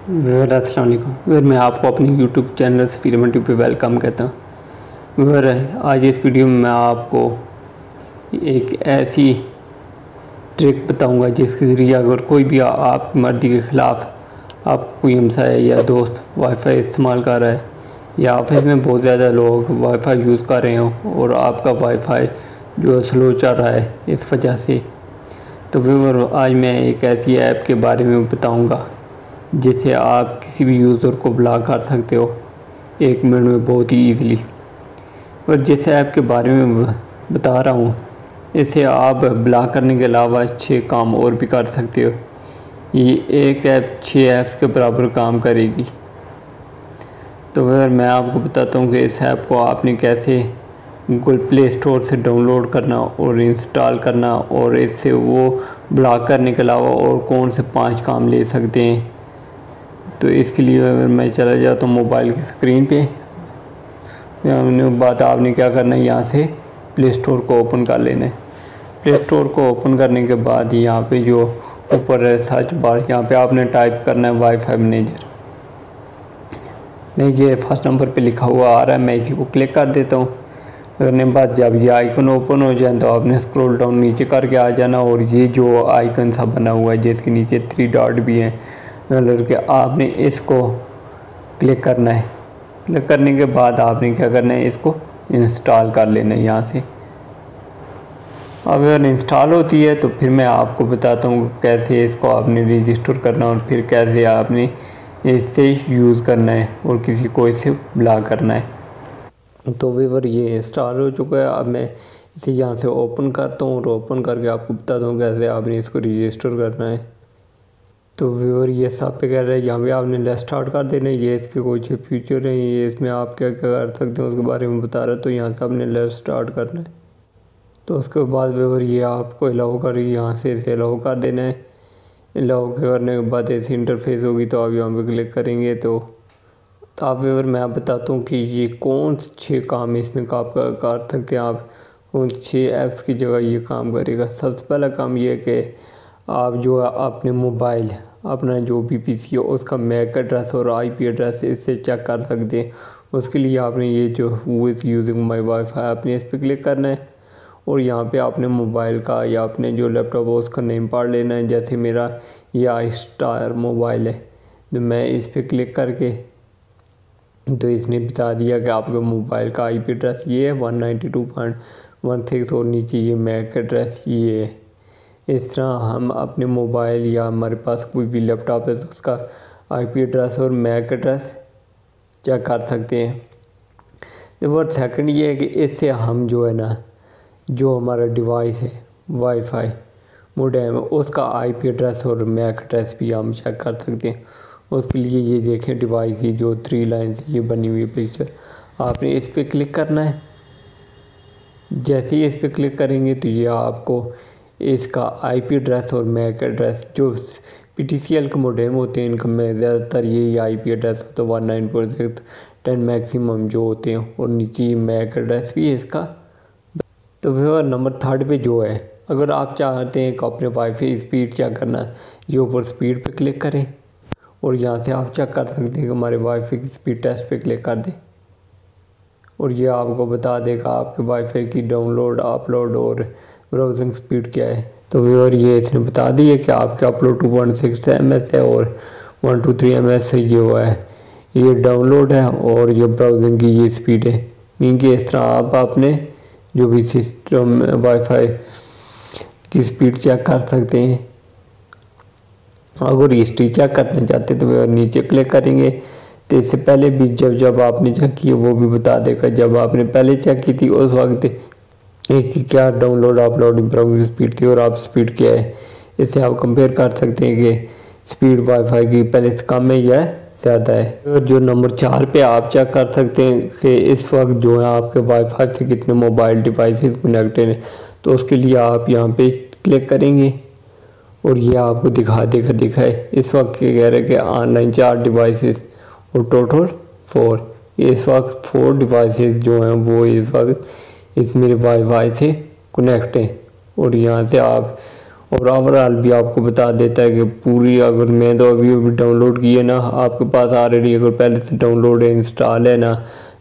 अस्सलाम वालेकुम। मैं आपको अपनी यूट्यूब चैनल सफीर यूट्यूब पे वेलकम कहता हूँ। आज इस वीडियो में मैं आपको एक ऐसी ट्रिक बताऊंगा जिसके ज़रिए अगर कोई भी आपकी मर्ज़ी के ख़िलाफ़ आपको कोई हमसाया या दोस्त वाईफाई इस्तेमाल कर रहा है या ऑफिस में बहुत ज़्यादा लोग वाईफाई यूज़ कर रहे हों और आपका वाईफाई जो स्लो चल रहा है इस वजह से, तो व्यूअर आज मैं एक ऐसी ऐप के बारे में बताऊंगा जिससे आप किसी भी यूज़र को ब्लॉक कर सकते हो 1 मिनट में बहुत ही ईज़िली। और जिस ऐप के बारे में बता रहा हूँ इससे आप ब्लॉक करने के अलावा 6 काम और भी कर सकते हो। ये एक ऐप 6 ऐप्स के बराबर काम करेगी। तो फिर मैं आपको बताता हूँ कि इस ऐप को आपने कैसे गूगल प्ले स्टोर से डाउनलोड करना और इंस्टॉल करना और इससे वो ब्लॉक करने के अलावा और कौन से 5 काम ले सकते हैं। तो इसके लिए अगर मैं चला जाता हूँ मोबाइल की स्क्रीन पे, बात आपने क्या करना है, यहाँ से प्ले स्टोर को ओपन कर लेना है। प्ले स्टोर को ओपन करने के बाद यहाँ पे जो ऊपर है सर्च बार, यहाँ पे आपने टाइप करना है वाईफाई मैनेजर। मैं ये फर्स्ट नंबर पे लिखा हुआ आ रहा है, मैं इसी को क्लिक कर देता हूँ। करने के बाद जब ये आइकन ओपन हो जाए तो आपने स्क्रॉल डाउन नीचे करके आ जाना और ये जो आइकन सा बना हुआ है जिसके नीचे 3 डॉट भी हैं कलर के, आपने इसको क्लिक करना है। क्लिक करने के बाद आपने क्या करना है, इसको इंस्टॉल कर लेना है यहाँ से। अब अगर इंस्टॉल होती है तो फिर मैं आपको बताता हूँ कैसे इसको आपने रजिस्टर करना और फिर कैसे आपने इससे यूज़ करना है और किसी को इससे ब्लॉक करना है। तो व्यूअर ये इंस्टॉल हो चुका है। अब मैं इसे यहाँ से ओपन करता हूँ और ओपन करके आपको बताता हूँ कैसे आपने इसको रजिस्टर करना है। तो व्यूअर ये सब पे कह रहा है यहाँ पे आपने लेट्स स्टार्ट कर देना है। ये इसके कुछ फीचर हैं, ये इसमें आप क्या क्या कर सकते हैं उसके बारे में बता रहा है। तो यहाँ से आपने लेट्स स्टार्ट करना है। तो उसके बाद व्यूअर ये आपको अलाउ कर, यहाँ से इसे अलाउ कर देना है। अलाउ करने के बाद ऐसी इंटरफेस होगी तो आप यहाँ पे क्लिक करेंगे। तो आप व्यूअर मैं बताता हूँ कि ये कौन 6 काम इसमें आप कर सकते हैं। आप उन 6 ऐप्स की जगह ये काम करेगा। सबसे पहला काम ये है कि आप जो अपने मोबाइल अपना जो भी पीसी है उसका मैक एड्रेस और आईपी एड्रेस इससे चेक कर सकते हैं। उसके लिए आपने ये जो who is using my wifi आपने इस पर क्लिक करना है और यहाँ पे आपने मोबाइल का या अपने जो लैपटॉप है उसका नेम पढ़ लेना है। जैसे मेरा ये आई स्टार मोबाइल है तो मैं इस पर क्लिक करके, तो इसने बता दिया कि आपके मोबाइल का आईपी एड्रेस ये है 192.16 और नीचे ये मैक एड्रेस ये है। इस तरह हम अपने मोबाइल या हमारे पास कोई भी लैपटॉप है तो उसका आईपी एड्रेस और मैक एड्रेस चेक कर सकते हैं। तो वर्ड सेकंड ये है कि इससे हम जो है ना, जो हमारा डिवाइस है वाईफाई मोडेम उसका आईपी एड्रेस और मैक एड्रेस भी हम चेक कर सकते हैं। उसके लिए ये देखें डिवाइस की जो 3 लाइन से ये बनी हुई पिक्चर, आपने इस पर क्लिक करना है। जैसे ही इस पर क्लिक करेंगे तो ये आपको इसका आईपी एड्रेस और मैक एड्रेस, जो पीटीसीएल के मोडेम होते हैं इनका में ज़्यादातर यही आईपी एड्रेस होता है 19.10 मैक्सिमम जो होते हैं, और नीचे मैक एड्रेस भी है इसका। तो फिर नंबर 3 पे जो है, अगर आप चाहते हैं कि अपने वाईफाई स्पीड चेक करना, ये ऊपर स्पीड पे क्लिक करें और यहाँ से आप चेक कर सकते हैं कि हमारे वाईफाई की स्पीड टेस्ट पे क्लिक कर दें और ये आपको बता देगा आपके वाईफाई की डाउनलोड अपलोड और ब्राउजिंग स्पीड क्या है। तो व्यूअर ये इसने बता दी है कि आपका अपलोड 2.6 MS है और 123 MS से ये हुआ है, ये डाउनलोड है और ये ब्राउजिंग की ये स्पीड है। मीन कि इस तरह आप अपने जो भी सिस्टम वाईफाई की स्पीड चेक कर सकते हैं। अगर हिस्ट्री चेक करना चाहते हैं तो व्यूअर नीचे क्लिक करेंगे तो इससे पहले भी जब आपने चेक किया वो भी बता देगा। जब आपने पहले चेक की थी उस वक्त इसकी क्या डाउनलोड अपलोड ब्राउजिंग स्पीड थी और आप स्पीड क्या है, इससे आप कंपेयर कर सकते हैं कि स्पीड वाईफाई की पहले से कम है या ज़्यादा है। और जो नंबर 4 पे आप चेक कर सकते हैं कि इस वक्त जो है आपके वाईफाई से कितने मोबाइल डिवाइसेस कनेक्टेड हैं। तो उसके लिए आप यहाँ पे क्लिक करेंगे और ये आपको दिखाए इस वक्त कह रहे हैं कि ऑनलाइन 4 डिवाइसेस और टोटल 4। इस वक्त 4 डिवाइसेस जो हैं वो इस वक्त इस मेरे वाईफाई से कनेक्ट हैं और यहाँ से आप और ओवरऑल भी आपको बता देता है कि पूरी, अगर मैं तो अभी डाउनलोड की है ना, आपके पास ऑलरेडी अगर पहले से डाउनलोड है, इंस्टॉल है ना,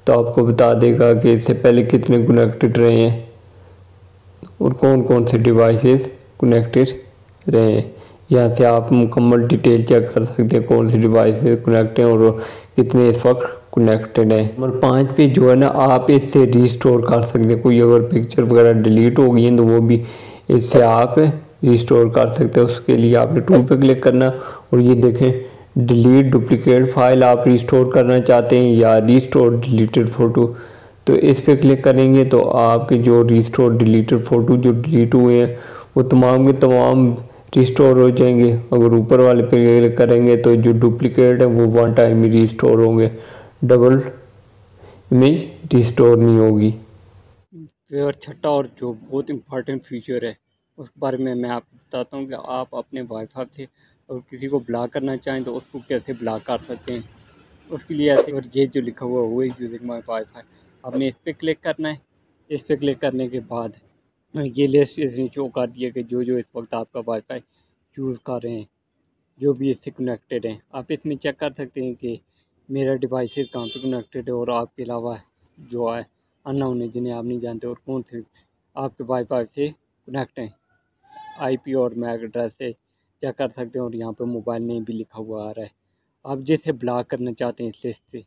तो आपको बता देगा कि इससे पहले कितने कनेक्टेड रहे हैं और कौन कौन से डिवाइसेस कनेक्टेड रहे हैं। यहाँ से आप मुकम्मल डिटेल चेक कर सकते हैं कौन से डिवाइसेस कनेक्ट हैं और कितने इस वक्त कनेक्टेड हैं। नंबर 5 पे जो है ना, आप इससे रीस्टोर कर सकते हैं। कोई अगर पिक्चर वगैरह डिलीट हो गई है तो वो भी इससे आप रिस्टोर कर सकते हैं। उसके लिए आपने टूल पे क्लिक करना और ये देखें डिलीट डुप्लीकेट फाइल आप रिस्टोर करना चाहते हैं या रिस्टोर डिलीटेड फ़ोटो, तो इस पे क्लिक करेंगे तो आपके जो रिस्टोर डिलीटेड फ़ोटो जो डिलीट हुए हैं वो तमाम के तमाम रिस्टोर हो जाएंगे। अगर ऊपर वाले पे क्लिक करेंगे तो जो डुप्लीकेट है वो वन टाइम ही रिस्टोर होंगे, डबल इमेज रिस्टोर नहीं होगी। और छठा और जो बहुत इम्पोर्टेंट फीचर है उसके बारे में मैं आपको बताता हूँ कि आप अपने वाईफाई से और किसी को ब्लॉक करना चाहें तो उसको कैसे ब्लॉक कर सकते हैं। उसके लिए ऐसे, और ये जो लिखा हुआ है वो यूजिंग माई वाईफाई, आपने इस पर क्लिक करना है। इस पर क्लिक करने के बाद ये लिस्ट इसने शो कर दिया कि जो जो इस वक्त आपका वाईफाई यूज़ कर रहे हैं, जो भी इससे कनेक्टेड हैं। आप इसमें चेक कर सकते हैं कि मेरा डिवाइस कहाँ पे कनेक्टेड है और आपके अलावा जो है अननोन है जिन्हें आप नहीं जानते और कौन से आपके वाईफाई से कनेक्ट हैं। आईपी और मैक एड्रेस से चेक कर सकते हैं और यहाँ पे मोबाइल नेम भी लिखा हुआ आ रहा है। आप जिसे ब्लॉक करना चाहते हैं इस लिस्ट से,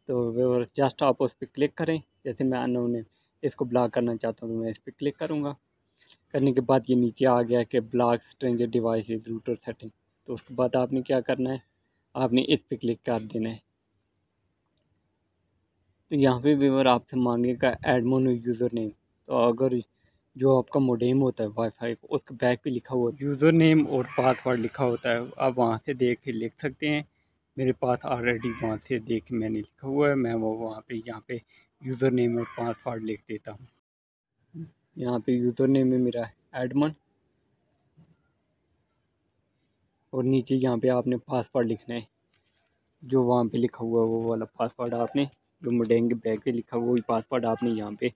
तो जस्ट आप उस पर क्लिक करें। जैसे मैं अननोन है इसको ब्लॉक करना चाहता हूँ तो मैं इस पर क्लिक करूँगा। करने के बाद ये नीचे आ गया कि block stranger devices router setting, तो उसके बाद आपने क्या करना है, आपने इस पर क्लिक कर देना है। तो यहाँ पे व्यूअर आपसे मांगेगा एडमिन यूज़र नेम। तो अगर जो आपका मोडेम होता है वाईफाई को, उसके बैक पे लिखा हुआ यूज़र नेम और पासवर्ड लिखा होता है, आप वहाँ से देख के लिख सकते हैं। मेरे पास ऑलरेडी वहाँ से देख के मैंने लिखा हुआ है, मैं वो वहाँ पे यहाँ पे यूज़र नेम और पासवर्ड लिख देता हूँ। यहाँ पे यूज़र नेम है मेरा एडमिन और नीचे यहाँ पे आपने पासवर्ड लिखना है, जो वहाँ पे लिखा हुआ है वो वाला पासवर्ड आपने, जो मोडेम के बैक पे लिखा हुआ वही पासवर्ड आपने यहाँ पे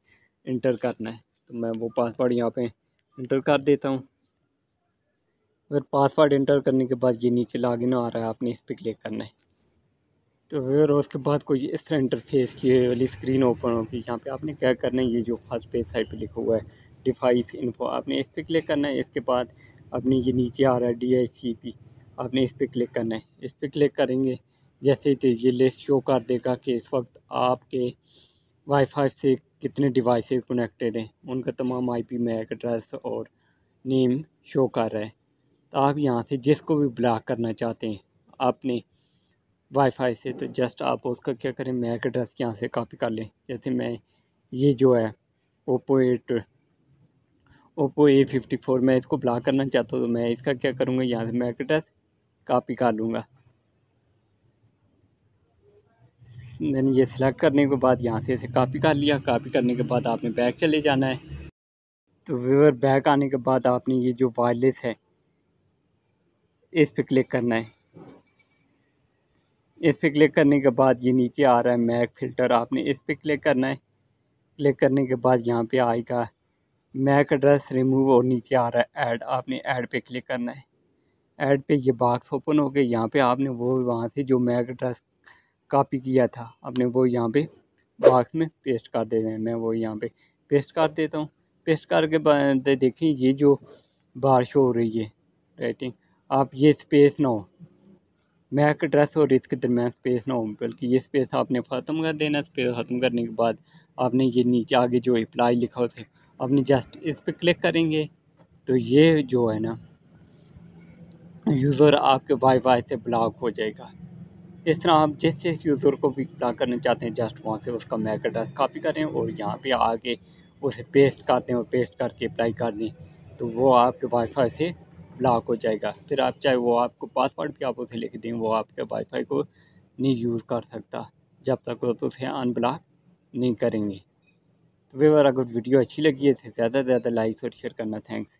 इंटर करना है। तो मैं वो पासवर्ड यहाँ पे इंटर कर देता हूँ। अगर पासवर्ड इंटर करने के बाद ये नीचे लॉगिन आ रहा है, आपने इस पर क्लिक करना है। तो फिर उसके बाद कोई इस तरह इंटरफेस की वाली स्क्रीन ओपन होगी। यहाँ पे आपने क्या करना है, ये जो फर्स्ट पेज साइड पे लिखा हुआ है डिवाइस इन्फो, आपने इस पर क्लिक करना है। इसके बाद आपने ये नीचे आ रहा है DHCP, आपने इस पर क्लिक करना है। इस पर क्लिक करेंगे जैसे तो ये लिस्ट शो कर देगा कि इस वक्त आपके वाईफाई से कितने डिवाइसेस कनेक्टेड हैं, उनका तमाम IP मैक एड्रेस और नेम शो कर रहा है। तो आप यहाँ से जिसको भी ब्लॉक करना चाहते हैं अपने वाईफाई से, तो जस्ट आप उसका क्या करें, मैक एड्रेस यहाँ से कॉपी कर लें। जैसे मैं ये जो है ओप्पो A54 मैं इसको ब्लॉक करना चाहता हूँ, तो मैं इसका क्या करूँगा, यहाँ से मैक एड्रेस कॉपी कर लूँगा। मैंने ये सिलेक्ट करने के बाद यहाँ से इसे कॉपी कर लिया। कॉपी करने के बाद आपने बैक चले जाना है। तो व्यूअर बैक आने के बाद आपने ये जो वायरलेस है इस पर क्लिक करना है। इस पर क्लिक करने के बाद ये नीचे आ रहा है मैक फ़िल्टर, आपने इस पर क्लिक करना है। क्लिक करने के बाद यहाँ पे आएगा मैक एड्रेस रिमूव और नीचे आ रहा है ऐड, आपने ऐड पे क्लिक करना है। ऐड पे ये बॉक्स ओपन हो गया। यहाँ पे आपने वो वहाँ से जो मैक एड्रेस कॉपी किया था आपने वो यहाँ पे बॉक्स में पेस्ट कर देना है। मैं वो यहाँ पे पेस्ट कर देता हूँ। पेस्ट करके बाद देखिए ये जो बार शो हो रही है रेटिंग, आप ये स्पेस ना हो, मैक एड्रेस और इसके दरमियान स्पेस ना हो, बल्कि ये स्पेस आपने ख़त्म कर देना। स्पेस ख़त्म करने के बाद आपने ये नीचे आगे जो अप्लाई लिखा होता है आपने जस्ट इस पर क्लिक करेंगे तो ये जो है ना यूज़र आपके वाईफाई से ब्लॉक हो जाएगा। इस तरह आप जिस जिस यूज़र को भी ब्लॉक करना चाहते हैं जस्ट वहाँ से उसका मैक एड्रेस कॉपी करें और यहाँ पे आके उसे पेस्ट कर दें और पेस्ट करके अप्लाई कर दें, तो वो आपके वाईफाई से ब्लॉक हो जाएगा। फिर आप चाहे वो आपको पासवर्ड भी आप उसे लिख दें, वो आपके वाईफाई को नहीं यूज़ कर सकता जब तक वो उसे अनब्लॉक नहीं करेंगे। तो व्यूअर अगर वीडियो अच्छी लगी है तो ज़्यादा से ज़्यादा लाइक और शेयर करना। थैंक्स।